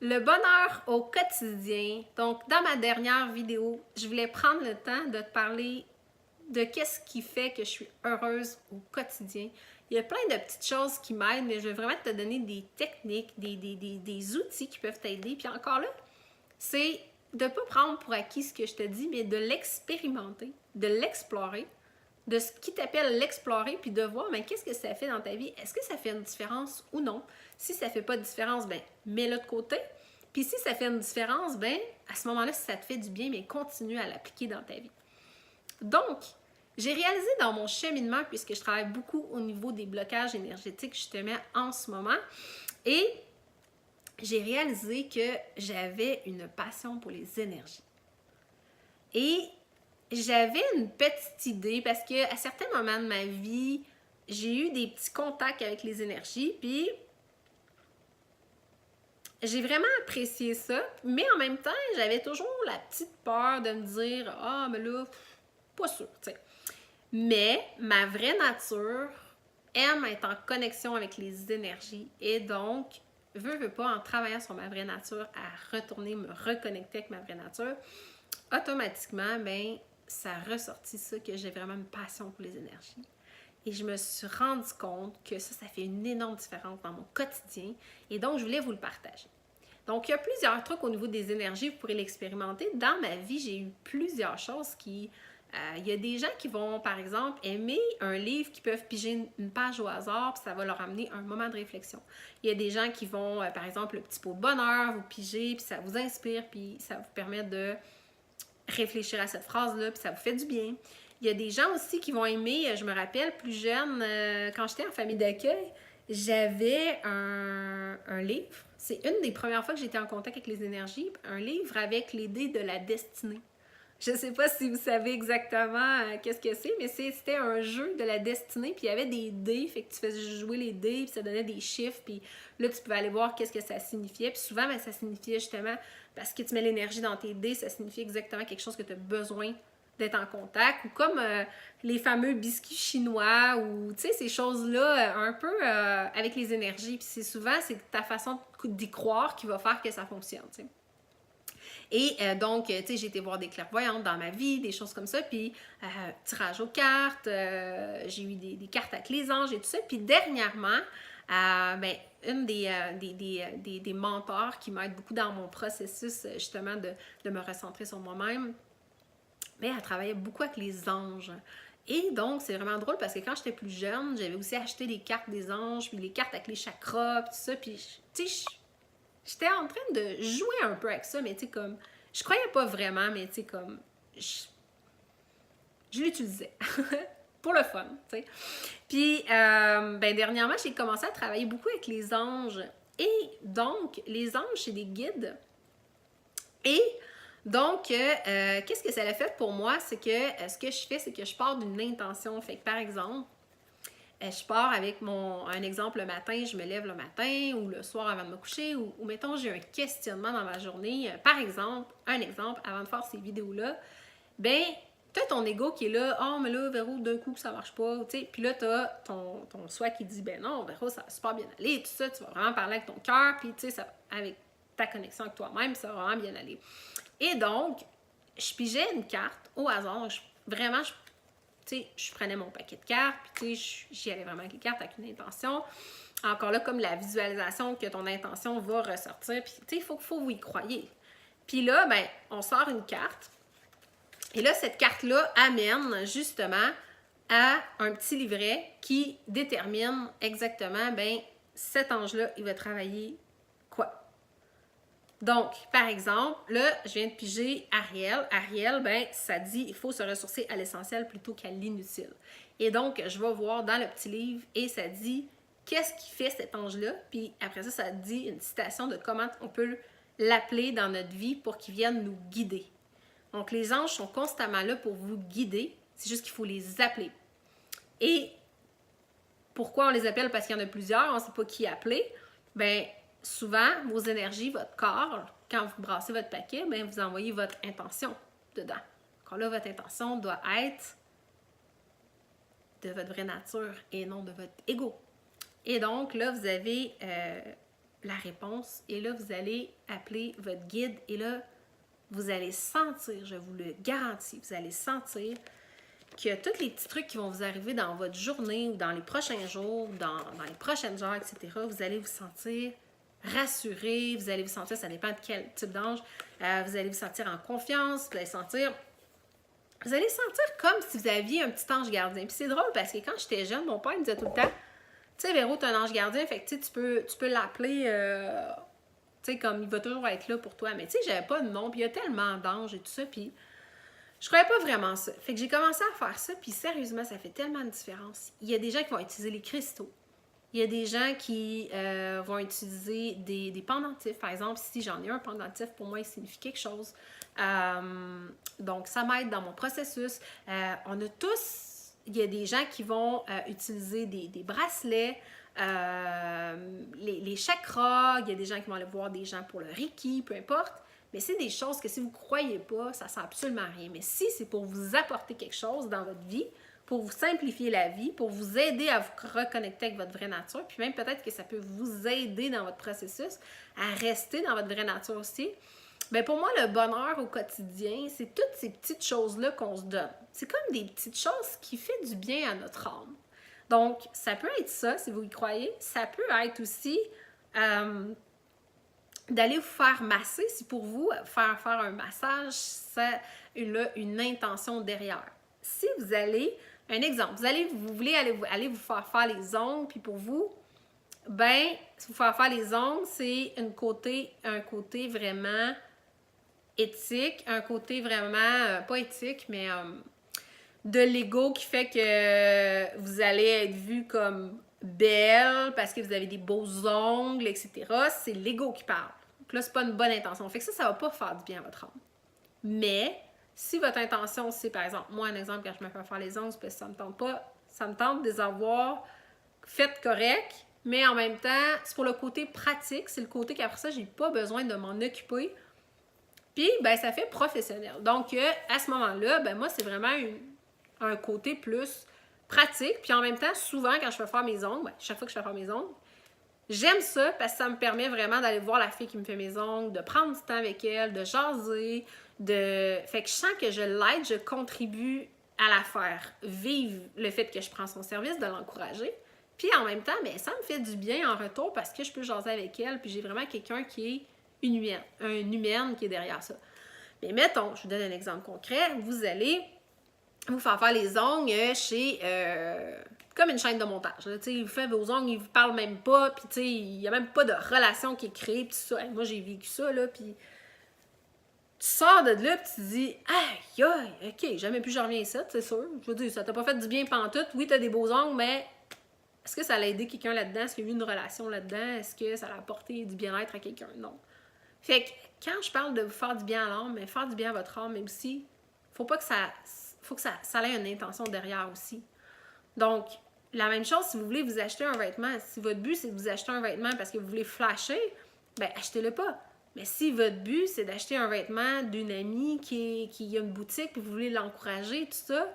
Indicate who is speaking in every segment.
Speaker 1: Le bonheur au quotidien. Donc, dans ma dernière vidéo, je voulais prendre le temps de te parler de qu'est-ce qui fait que je suis heureuse au quotidien. Il y a plein de petites choses qui m'aident, mais je vais vraiment te donner des techniques, des outils qui peuvent t'aider. Puis encore là, c'est de ne pas prendre pour acquis ce que je te dis, mais de l'expérimenter, de l'explorer, de ce qui t'appelle l'explorer, puis de voir qu'est-ce que ça fait dans ta vie. Est-ce que ça fait une différence ou non? Si ça ne fait pas de différence, mets-le de côté. Puis si ça fait une différence, à ce moment-là, si ça te fait du bien, continue à l'appliquer dans ta vie. Donc, j'ai réalisé dans mon cheminement, puisque je travaille beaucoup au niveau des blocages énergétiques justement en ce moment, et j'ai réalisé que j'avais une passion pour les énergies. Et j'avais une petite idée parce qu'à certains moments de ma vie, j'ai eu des petits contacts avec les énergies, puis j'ai vraiment apprécié ça, mais en même temps, j'avais toujours la petite peur de me dire « Ah, mais là, pas sûr, tu sais. » Mais ma vraie nature aime être en connexion avec les énergies et donc, veux pas, en travaillant sur ma vraie nature, à retourner me reconnecter avec ma vraie nature, automatiquement, ça a ressorti ça, que j'ai vraiment une passion pour les énergies. Et je me suis rendu compte que ça fait une énorme différence dans mon quotidien. Et donc, je voulais vous le partager. Donc, il y a plusieurs trucs au niveau des énergies, vous pourrez l'expérimenter. Dans ma vie, j'ai eu plusieurs choses qui... il y a des gens qui vont, par exemple, aimer un livre, qui peuvent piger une page au hasard, puis ça va leur amener un moment de réflexion. Il y a des gens qui vont, par exemple, le petit pot de bonheur, vous piger, puis ça vous inspire, puis ça vous permet de réfléchir à cette phrase-là, puis ça vous fait du bien. Il y a des gens aussi qui vont aimer, je me rappelle, plus jeune, quand j'étais en famille d'accueil, j'avais un livre. C'est une des premières fois que j'étais en contact avec les énergies, un livre avec les dés de la destinée. Je ne sais pas si vous savez exactement qu'est-ce que c'est, mais c'était un jeu de la destinée, puis il y avait des dés, fait que tu faisais jouer les dés, puis ça donnait des chiffres, puis là, tu pouvais aller voir qu'est-ce que ça signifiait. Puis souvent, ça signifiait justement, parce que tu mets l'énergie dans tes dés, ça signifie exactement quelque chose que tu as besoin d'être en contact, ou comme les fameux biscuits chinois, ou tu sais, ces choses-là, un peu avec les énergies. Puis c'est ta façon d'y croire qui va faire que ça fonctionne, tu sais. Et donc, tu sais, j'ai été voir des clairvoyantes dans ma vie, des choses comme ça, puis tirage aux cartes, j'ai eu des cartes avec les anges et tout ça. Puis dernièrement, une des mentors qui m'aide beaucoup dans mon processus, justement, de me recentrer sur moi-même, elle travaillait beaucoup avec les anges. Et donc, c'est vraiment drôle parce que quand j'étais plus jeune, j'avais aussi acheté les cartes des anges, puis les cartes avec les chakras, puis tout ça, puis, tu sais, j'étais en train de jouer un peu avec ça, mais tu sais, comme, je croyais pas vraiment, mais tu sais, comme, je l'utilisais pour le fun, tu sais. Puis, dernièrement, j'ai commencé à travailler beaucoup avec les anges. Et donc, les anges, c'est des guides. Et donc, qu'est-ce que ça a fait pour moi? C'est que ce que je fais, c'est que je pars d'une intention. Fait que, par exemple, je pars avec un exemple le matin, je me lève le matin ou le soir avant de me coucher, ou mettons, j'ai un questionnement dans ma journée. Par exemple, un exemple, avant de faire ces vidéos-là, t'as ton ego qui est là, oh, mais là, Véro, d'un coup, ça marche pas, tu sais. Puis là, t'as ton soi qui dit, non, Véro, ça va super bien aller, tout ça, tu vas vraiment parler avec ton cœur, puis tu sais, avec ta connexion avec toi-même, ça va vraiment bien aller. Et donc, je pigeais une carte au hasard, je prenais mon paquet de cartes, puis j'y allais vraiment avec les cartes avec une intention. Encore là, comme la visualisation que ton intention va ressortir, puis il faut vous y croyez. Puis là, on sort une carte, et là, cette carte-là amène justement à un petit livret qui détermine exactement, cet ange-là, il va travailler quoi? Donc, par exemple, là, je viens de piger Ariel. Ariel, ça dit il faut se ressourcer à l'essentiel plutôt qu'à l'inutile. Et donc, je vais voir dans le petit livre et ça dit qu'est-ce qui fait cet ange-là. Puis après ça, ça dit une citation de comment on peut l'appeler dans notre vie pour qu'il vienne nous guider. Donc, les anges sont constamment là pour vous guider. C'est juste qu'il faut les appeler. Et pourquoi on les appelle? Parce qu'il y en a plusieurs, on ne sait pas qui appeler. Souvent, vos énergies, votre corps, quand vous brassez votre paquet, vous envoyez votre intention dedans. Alors là, votre intention doit être de votre vraie nature et non de votre ego. Et donc, là, vous avez la réponse. Et là, vous allez appeler votre guide et là, vous allez sentir, je vous le garantis, vous allez sentir que tous les petits trucs qui vont vous arriver dans votre journée ou dans les prochains jours, dans les prochaines heures, etc., vous allez vous sentir rassuré, vous allez vous sentir, ça dépend de quel type d'ange, vous allez vous sentir en confiance, vous allez sentir comme si vous aviez un petit ange gardien. Puis c'est drôle parce que quand j'étais jeune, mon père me disait tout le temps, tu sais, Véro, t'es un ange gardien, fait que tu peux l'appeler, tu sais, comme il va toujours être là pour toi. Mais tu sais, j'avais pas de nom, puis il y a tellement d'anges et tout ça, puis je croyais pas vraiment ça. Fait que j'ai commencé à faire ça, puis sérieusement, ça fait tellement de différence. Il y a des gens qui vont utiliser les cristaux. Il y a des gens qui vont utiliser des pendentifs. Par exemple, si j'en ai un pendentif, pour moi, il signifie quelque chose. Donc, ça m'aide dans mon processus. On a tous, il y a des gens qui vont utiliser des bracelets, les chakras. Il y a des gens qui vont aller voir des gens pour le Reiki, peu importe. Mais c'est des choses que si vous ne croyez pas, ça ne sert absolument à rien. Mais si c'est pour vous apporter quelque chose dans votre vie, pour vous simplifier la vie, pour vous aider à vous reconnecter avec votre vraie nature, puis même peut-être que ça peut vous aider dans votre processus à rester dans votre vraie nature aussi, bien pour moi, le bonheur au quotidien, c'est toutes ces petites choses-là qu'on se donne. C'est comme des petites choses qui font du bien à notre âme. Donc, ça peut être ça, si vous y croyez. Ça peut être aussi d'aller vous faire masser, si pour vous, faire un massage, ça a une intention derrière. Si vous allez, un exemple, vous voulez aller vous faire les ongles, puis pour vous, ben, vous faire les ongles, c'est un côté vraiment éthique, un côté vraiment, pas éthique, mais de l'ego qui fait que vous allez être vu comme belle parce que vous avez des beaux ongles, etc. C'est l'ego qui parle. Donc là, c'est pas une bonne intention. Fait que ça va pas faire du bien à votre âme. Mais si votre intention, c'est par exemple, moi, un exemple, quand je me fais faire les ongles, parce que ça me tente pas, ça me tente de les avoir faites correct, mais en même temps, c'est pour le côté pratique, c'est le côté qu'après ça, j'ai pas besoin de m'en occuper. Puis, ben, ça fait professionnel. Donc, à ce moment-là, ben, moi, c'est vraiment un côté plus pratique. Puis en même temps, souvent, quand je fais faire mes ongles, ben, chaque fois que je fais faire mes ongles, j'aime ça parce que ça me permet vraiment d'aller voir la fille qui me fait mes ongles, de prendre du temps avec elle, de jaser, Fait que je sens que je l'aide, je contribue à la faire vivre le fait que je prends son service, de l'encourager. Puis en même temps, ben, ça me fait du bien en retour parce que je peux jaser avec elle, puis j'ai vraiment quelqu'un qui est une humaine qui est derrière ça. Mais mettons, je vous donne un exemple concret, vous allez vous faire les ongles chez comme une chaîne de montage. Là, il vous fait vos ongles, il vous parle même pas, puis il n'y a même pas de relation qui est créée, puis ça. Moi, j'ai vécu ça, là, puis tu sors de là, puis tu te dis « Aïe, aïe, ok, jamais plus je reviens ici, c'est sûr. » Je veux dire, ça t'a pas fait du bien pantoute. Oui, t'as des beaux ongles, mais est-ce que ça a aidé quelqu'un là-dedans? Est-ce qu'il y a eu une relation là-dedans? Est-ce que ça a apporté du bien-être à quelqu'un? Non. Fait que quand je parle de vous faire du bien à l'âme, mais faire du bien à votre âme, mais aussi, faut que ça ait une intention derrière aussi. Donc, la même chose, si vous voulez vous acheter un vêtement, si votre but c'est de vous acheter un vêtement parce que vous voulez flasher, ben achetez-le pas. Mais si votre but c'est d'acheter un vêtement d'une amie qui a une boutique puis vous voulez l'encourager, tout ça,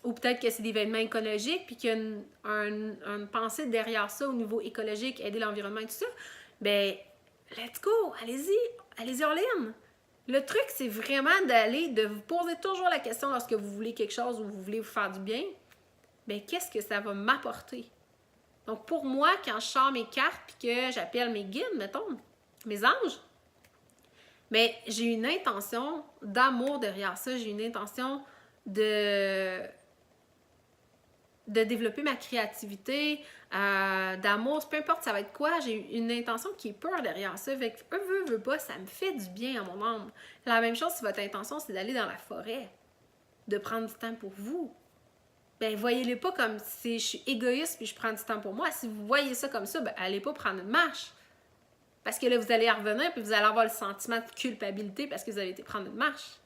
Speaker 1: ou peut-être que c'est des vêtements écologiques puis qu'il y a une pensée derrière ça au niveau écologique, aider l'environnement et tout ça, ben let's go, allez-y all in. Le truc, c'est vraiment de vous poser toujours la question lorsque vous voulez quelque chose ou vous voulez vous faire du bien, bien, qu'est-ce que ça va m'apporter? Donc, pour moi, quand je sors mes cartes et que j'appelle mes guides, mettons, mes anges, bien, j'ai une intention d'amour derrière ça, j'ai une intention de développer ma créativité, d'amour, peu importe ça va être quoi, j'ai une intention qui est pure derrière ça. Fait que veut pas, ça me fait du bien à mon âme. La même chose si votre intention, c'est d'aller dans la forêt, de prendre du temps pour vous. Ben, voyez-les pas comme si je suis égoïste puis je prends du temps pour moi. Si vous voyez ça comme ça, ben, allez pas prendre une marche. Parce que là, vous allez revenir puis vous allez avoir le sentiment de culpabilité parce que vous avez été prendre une marche.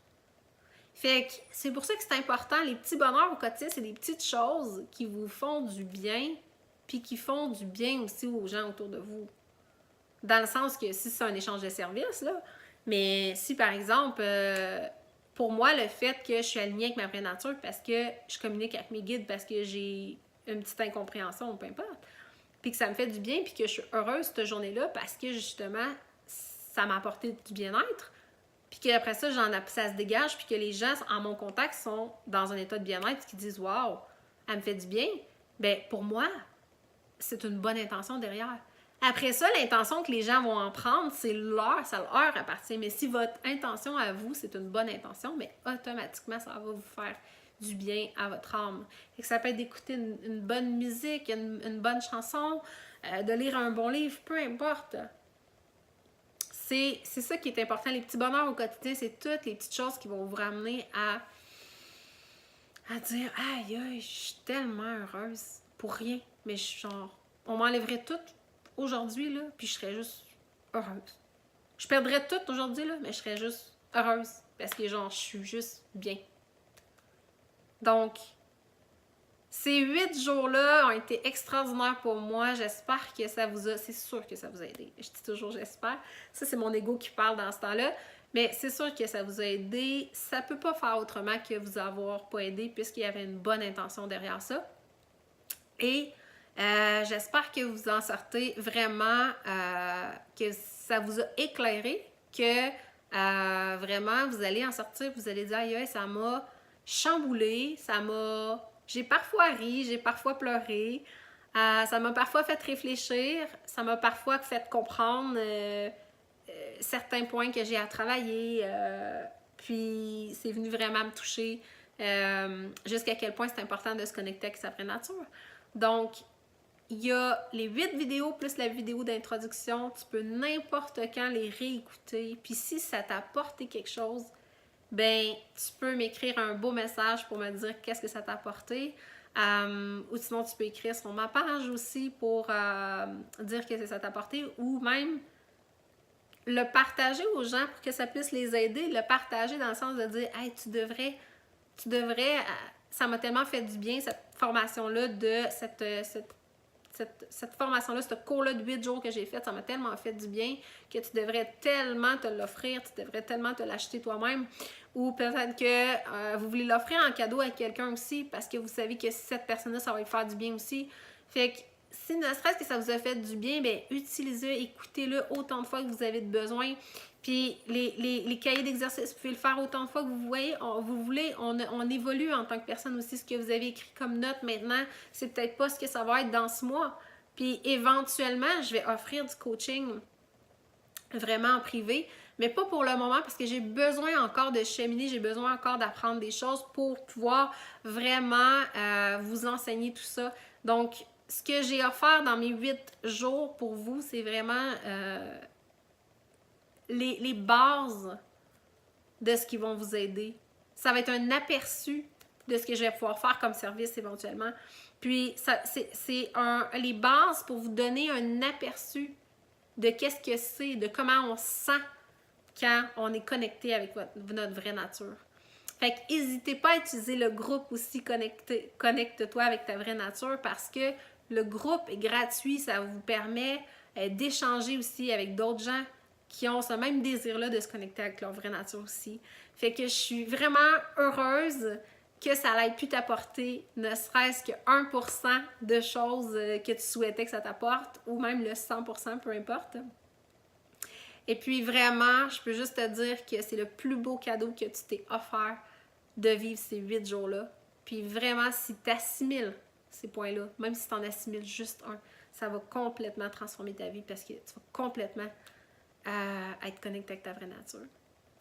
Speaker 1: Fait que c'est pour ça que c'est important. Les petits bonheurs au quotidien, c'est des petites choses qui vous font du bien puis qui font du bien aussi aux gens autour de vous. Dans le sens que si c'est un échange de services, là, mais si par exemple, pour moi, le fait que je suis alignée avec ma vraie nature parce que je communique avec mes guides parce que j'ai une petite incompréhension, peu importe, puis que ça me fait du bien, puis que je suis heureuse cette journée-là parce que justement, ça m'a apporté du bien-être, puis qu'après ça, ça se dégage, puis que les gens en mon contact sont dans un état de bien-être, qui disent « Wow, elle me fait du bien », bien, pour moi, c'est une bonne intention derrière. Après ça, l'intention que les gens vont en prendre, ça leur appartient. Mais si votre intention à vous, c'est une bonne intention, mais automatiquement, ça va vous faire du bien à votre âme. Et que ça peut être d'écouter une bonne musique, une bonne chanson, de lire un bon livre, peu importe. C'est ça qui est important. Les petits bonheurs au quotidien, c'est toutes les petites choses qui vont vous ramener à dire « Aïe, aïe, je suis tellement heureuse pour rien. » Mais genre, on m'enlèverait tout aujourd'hui, là, puis je serais juste heureuse. Je perdrais tout aujourd'hui, là, mais je serais juste heureuse. Parce que genre, je suis juste bien. Donc, ces 8 jours-là ont été extraordinaires pour moi. J'espère que ça vous a... C'est sûr que ça vous a aidé. Je dis toujours j'espère. Ça, c'est mon ego qui parle dans ce temps-là. Mais c'est sûr que ça vous a aidé. Ça peut pas faire autrement que vous avoir pas aidé puisqu'il y avait une bonne intention derrière ça. Et j'espère que vous en sortez vraiment, que ça vous a éclairé, que vraiment vous allez en sortir, vous allez dire aïe, ça m'a chamboulé, j'ai parfois ri, j'ai parfois pleuré, ça m'a parfois fait réfléchir, ça m'a parfois fait comprendre certains points que j'ai à travailler, puis c'est venu vraiment me toucher jusqu'à quel point c'est important de se connecter avec sa vraie nature. Donc, il y a les 8 vidéos plus la vidéo d'introduction. Tu peux n'importe quand les réécouter. Puis si ça t'a apporté quelque chose, ben tu peux m'écrire un beau message pour me dire qu'est-ce que ça t'a apporté. Ou sinon, tu peux écrire sur ma page aussi pour dire qu'est-ce que ça t'a apporté. Ou même le partager aux gens pour que ça puisse les aider. Le partager dans le sens de dire « Hey, tu devrais... Ça m'a tellement fait du bien, cette formation-là, cette formation-là, ce cours-là de 8 jours que j'ai fait, ça m'a tellement fait du bien que tu devrais tellement te l'offrir, tu devrais tellement te l'acheter toi-même. Ou peut-être que vous voulez l'offrir en cadeau à quelqu'un aussi parce que vous savez que cette personne-là, ça va lui faire du bien aussi. Fait que si ne serait-ce que ça vous a fait du bien, bien utilisez-le, écoutez-le autant de fois que vous avez de besoin. Puis les cahiers d'exercice, vous pouvez le faire autant de fois que vous voulez. On évolue en tant que personne aussi. Ce que vous avez écrit comme note maintenant, c'est peut-être pas ce que ça va être dans ce mois. Puis éventuellement, je vais offrir du coaching vraiment en privé, mais pas pour le moment parce que j'ai besoin encore de cheminer, j'ai besoin encore d'apprendre des choses pour pouvoir vraiment vous enseigner tout ça. Donc, ce que j'ai offert dans mes 8 jours pour vous, c'est vraiment les bases de ce qui vont vous aider. Ça va être un aperçu de ce que je vais pouvoir faire comme service éventuellement. Puis, c'est les bases pour vous donner un aperçu de qu'est-ce que c'est, de comment on se sent quand on est connecté avec notre vraie nature. Fait que n'hésitez pas à utiliser le groupe aussi Connecte-toi avec ta vraie nature parce que le groupe est gratuit, ça vous permet d'échanger aussi avec d'autres gens qui ont ce même désir-là de se connecter avec leur vraie nature aussi. Fait que je suis vraiment heureuse que ça allait pu t'apporter ne serait-ce que 1% de choses que tu souhaitais que ça t'apporte ou même le 100%, peu importe. Et puis vraiment, je peux juste te dire que c'est le plus beau cadeau que tu t'es offert de vivre ces 8 jours-là. Puis vraiment, si tu assimiles ces points-là, même si tu en assimiles juste un, ça va complètement transformer ta vie parce que tu vas complètement être connecté avec ta vraie nature.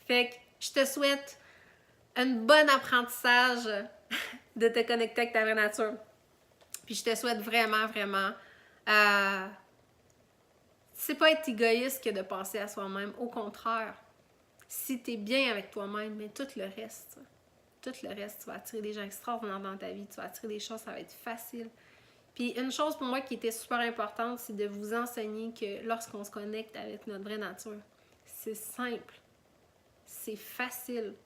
Speaker 1: Fait que je te souhaite un bon apprentissage de te connecter avec ta vraie nature. Puis je te souhaite vraiment, vraiment... c'est pas être égoïste que de penser à soi-même. Au contraire, si tu es bien avec toi-même, mais tout le reste, tu vas attirer des gens extraordinaires dans ta vie, tu vas attirer des choses, ça va être facile. Puis une chose pour moi qui était super importante, c'est de vous enseigner que lorsqu'on se connecte avec notre vraie nature, c'est simple, c'est facile.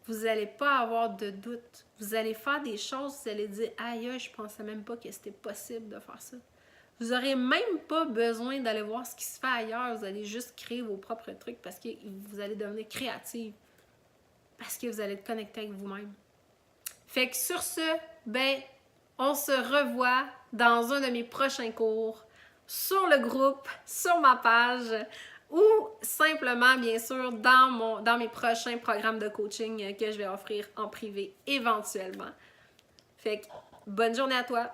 Speaker 1: Vous n'allez pas avoir de doute. Vous allez faire des choses, vous allez dire « Aïe, je pensais même pas que c'était possible de faire ça. » Vous n'aurez même pas besoin d'aller voir ce qui se fait ailleurs. Vous allez juste créer vos propres trucs parce que vous allez devenir créative. Parce que vous allez être connecté avec vous-même. Fait que sur ce, ben, On se revoit dans un de mes prochains cours sur le groupe, sur ma page ou simplement, bien sûr, dans mes prochains programmes de coaching que je vais offrir en privé éventuellement. Fait que, bonne journée à toi!